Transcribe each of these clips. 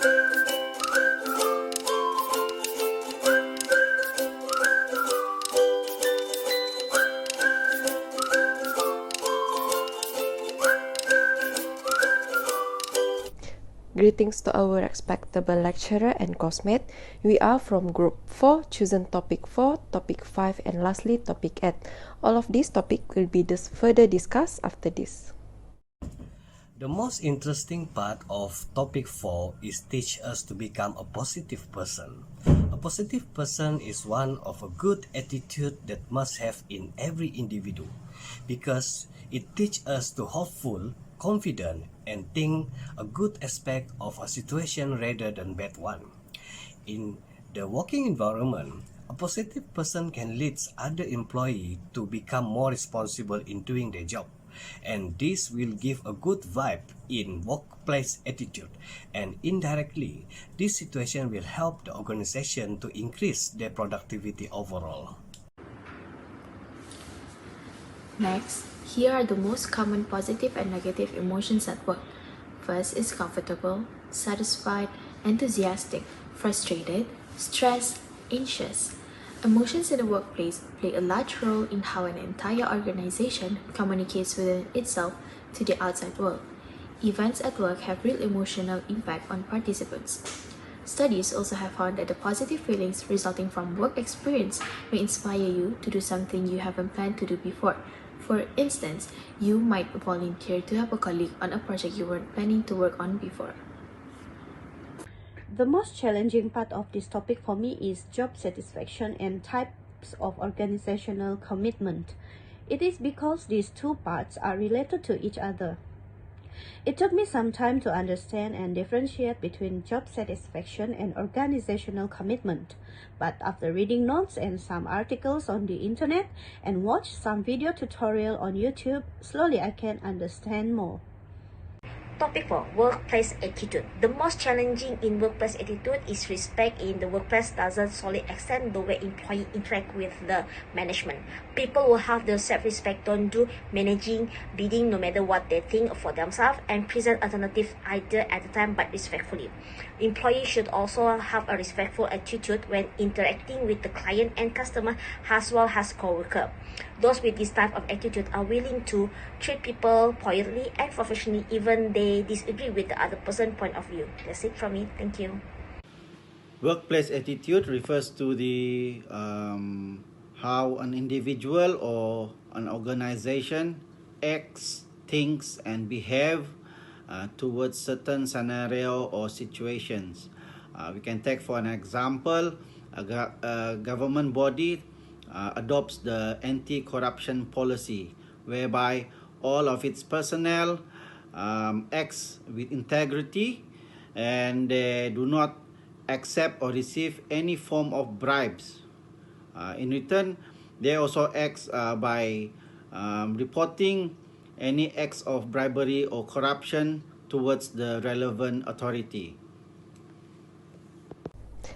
Greetings to our respectable lecturer and coursemate. We are from Group 4, chosen Topic 4, Topic 5, and lastly Topic 8. All of these topics will be further discussed after this. The most interesting part of Topic 4 is teach us to become a positive person. A positive person is one of a good attitude that must have in every individual because it teaches us to hopeful, confident, and think a good aspect of a situation rather than bad one. In the working environment, a positive person can lead other employees to become more responsible in doing their job, and this will give a good vibe in workplace attitude, and indirectly, this situation will help the organization to increase their productivity overall. Next, here are the most common positive and negative emotions at work. First is comfortable, satisfied, enthusiastic, frustrated, stressed, anxious. Emotions in the workplace play a large role in how an entire organization communicates within itself to the outside world. Events at work have real emotional impact on participants. Studies also have found that the positive feelings resulting from work experience may inspire you to do something you haven't planned to do before. For instance, you might volunteer to help a colleague on a project you weren't planning to work on before. The most challenging part of this topic for me is job satisfaction and types of organizational commitment. It is because these two parts are related to each other. It took me some time to understand and differentiate between job satisfaction and organizational commitment. But after reading notes and some articles on the internet and watch some video tutorial on YouTube, slowly I can understand more. Topic 4. Workplace attitude. The most challenging in workplace attitude is respect in the workplace doesn't solely extend the way employees interact with the management. People will have the self-respect, don't do managing, bidding no matter what they think for themselves, and present alternative idea at the time but respectfully. Employees should also have a respectful attitude when interacting with the client and customer as well as co-worker. Those with this type of attitude are willing to treat people politely and professionally even they disagree with the other person's point of view. That's it from me. Thank you. Workplace attitude refers to the how an individual or an organization acts, thinks, and behave towards certain scenario or situations. We can take for an example, a government body adopts the anti-corruption policy, whereby all of its personnel acts with integrity and they do not accept or receive any form of bribes. In return, they also act by reporting any acts of bribery or corruption towards the relevant authority.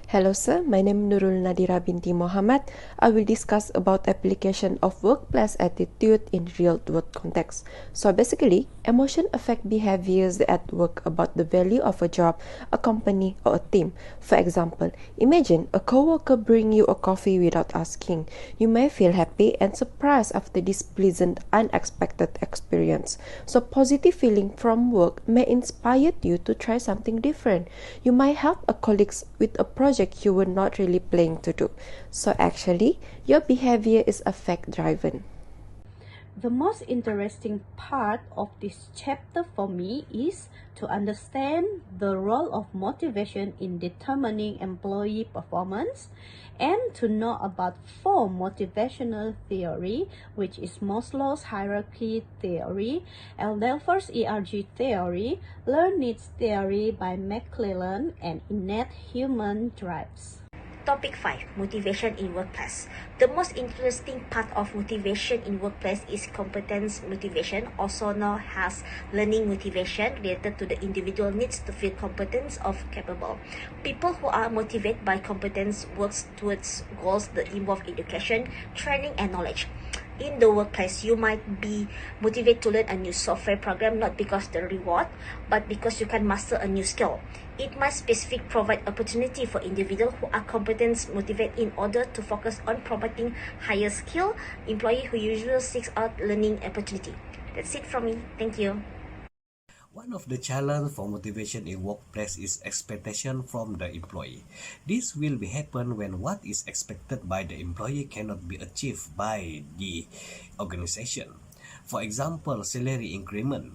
Hello sir, my name is Nurul Nadira binti Muhammad. I will discuss about application of workplace attitude in real world context. So basically, emotion affect behaviors at work about the value of a job, a company, or a team. For example, imagine a coworker bring you a coffee without asking. You may feel happy and surprised after this pleasant, unexpected experience. So positive feeling from work may inspire you to try something different. You might help a colleague with a project you were not really planning to do. So actually, your behavior is affect driven. The most interesting part of this chapter for me is to understand the role of motivation in determining employee performance and to know about 4 motivational theory, which is Maslow's hierarchy theory, Aldelfer's ERG theory, learned needs theory by McClellan, and innate human drives. Topic 5. Motivation in workplace. The most interesting part of motivation in workplace is competence motivation, also known as learning motivation, related to the individual needs to feel competent or capable. People who are motivated by competence works towards goals that involve education, training, and knowledge. In the workplace, you might be motivated to learn a new software program not because the reward, but because you can master a new skill. It might specifically provide opportunity for individuals who are competent, motivated in order to focus on promoting higher skill employee who usually seeks out learning opportunity. That's it from me. Thank you. One of the challenges for motivation in workplace is expectation from the employee. This will be happen when what is expected by the employee cannot be achieved by the organization. For example, salary increment.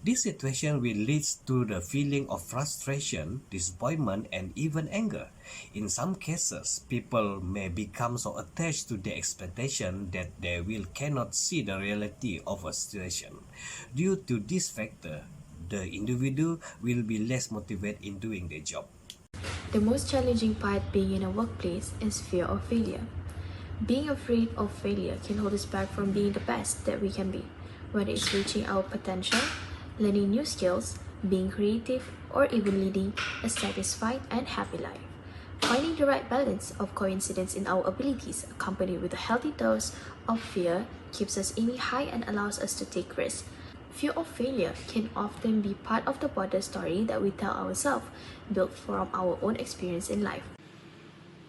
This situation will lead to the feeling of frustration, disappointment, and even anger. In some cases, people may become so attached to the expectation that they will cannot see the reality of a situation. Due to this factor, the individual will be less motivated in doing their job. The most challenging part being in a workplace is fear of failure. Being afraid of failure can hold us back from being the best that we can be, whether it's reaching our potential, learning new skills, being creative, or even leading a satisfied and happy life. Finding the right balance of coincidence in our abilities, accompanied with a healthy dose of fear, keeps us aiming high and allows us to take risks. Fear of failure can often be part of the broader story that we tell ourselves, built from our own experience in life.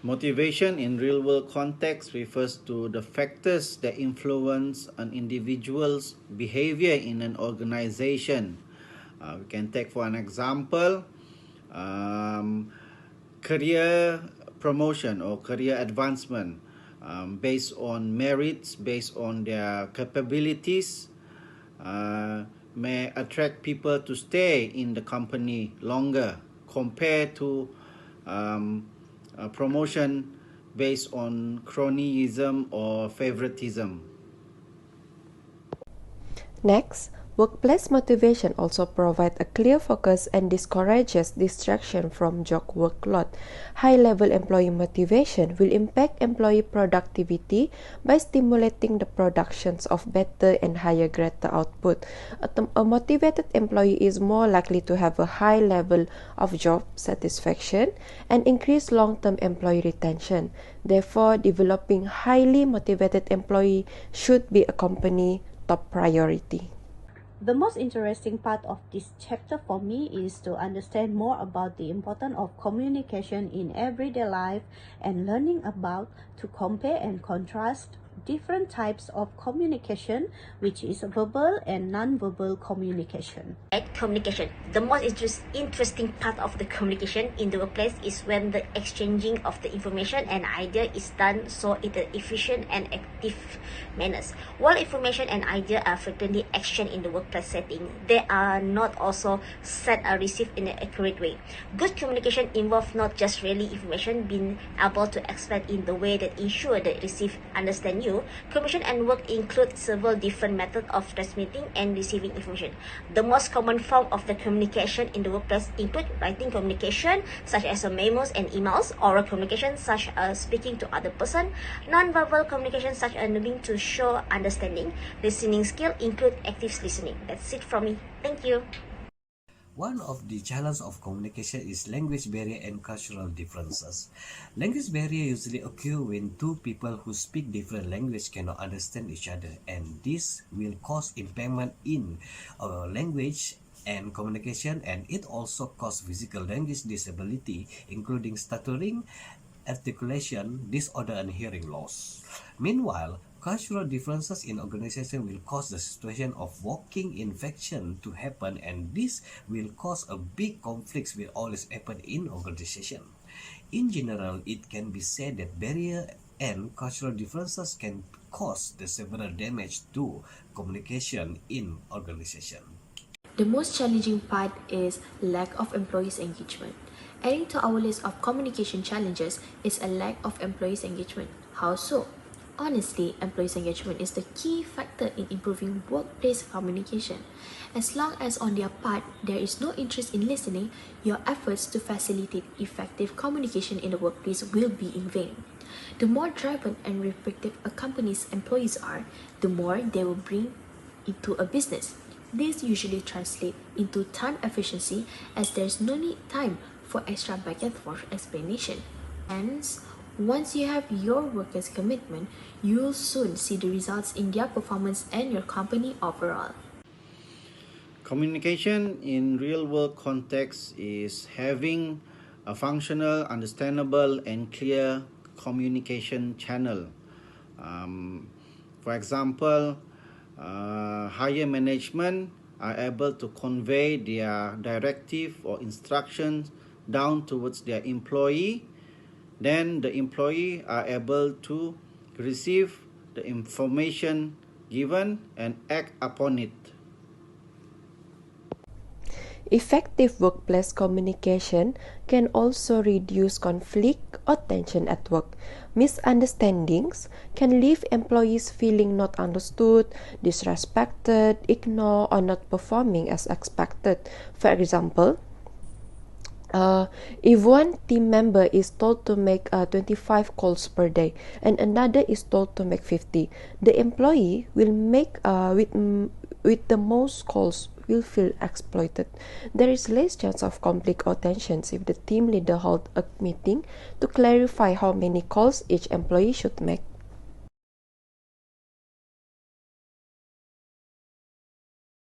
Motivation in real-world context refers to the factors that influence an individual's behavior in an organization. We can take for an example, career promotion or career advancement based on merits, based on their capabilities, may attract people to stay in the company longer compared to promotion based on cronyism or favoritism. Next, workplace motivation also provides a clear focus and discourages distraction from job workload. High-level employee motivation will impact employee productivity by stimulating the productions of better and higher greater output. A motivated employee is more likely to have a high level of job satisfaction and increase long-term employee retention. Therefore, developing highly motivated employee should be a company top priority. The most interesting part of this chapter for me is to understand more about the importance of communication in everyday life and learning about to compare and contrast different types of communication, which is verbal and non-verbal communication. Communication. The most interesting part of the communication in the workplace is when the exchanging of the information and idea is done so in an efficient and active manners. While information and idea are frequently exchanged in the workplace setting, they are not also sent or received in an accurate way. Good communication involves not just really information being able to explain in the way that ensure the receiver understand you. Communication and work include several different methods of transmitting and receiving information. The most common form of the communication in the workplace include writing communication, such as memos and emails, oral communication, such as speaking to other person, non-verbal communication, such as needing to show understanding. Listening skill include active listening. That's it from me. Thank you. One of the challenges of communication is language barrier and cultural differences. Language barrier usually occur when two people who speak different language cannot understand each other, and this will cause impairment in language and communication, and it also cause physical language disability, including stuttering, articulation disorder, and hearing loss. Meanwhile, cultural differences in organization will cause the situation of walking infection to happen, and this will cause a big conflicts will always happen in organization. In general, it can be said that barrier and cultural differences can cause the several damage to communication in organization. The most challenging part is lack of employees' engagement. Adding to our list of communication challenges is a lack of employees' engagement. How so? Honestly, employees' engagement is the key factor in improving workplace communication. As long as on their part there is no interest in listening, your efforts to facilitate effective communication in the workplace will be in vain. The more driven and reflective a company's employees are, the more they will bring into a business. This usually translates into time efficiency, as there is no need time for extra back and forth explanation. Hence, once you have your workers' commitment, you'll soon see the results in their performance and your company overall. Communication in real world context is having a functional, understandable, and clear communication channel. For example, higher management are able to convey their directive or instructions down towards their employee. Then the employee are able to receive the information given and act upon it. Effective workplace communication can also reduce conflict or tension at work. Misunderstandings can leave employees feeling not understood, disrespected, ignored, or not performing as expected. For example, if one team member is told to make 25 calls per day and another is told to make 50, the employee will make with the most calls will feel exploited. There is less chance of conflict or tensions if the team leader holds a meeting to clarify how many calls each employee should make.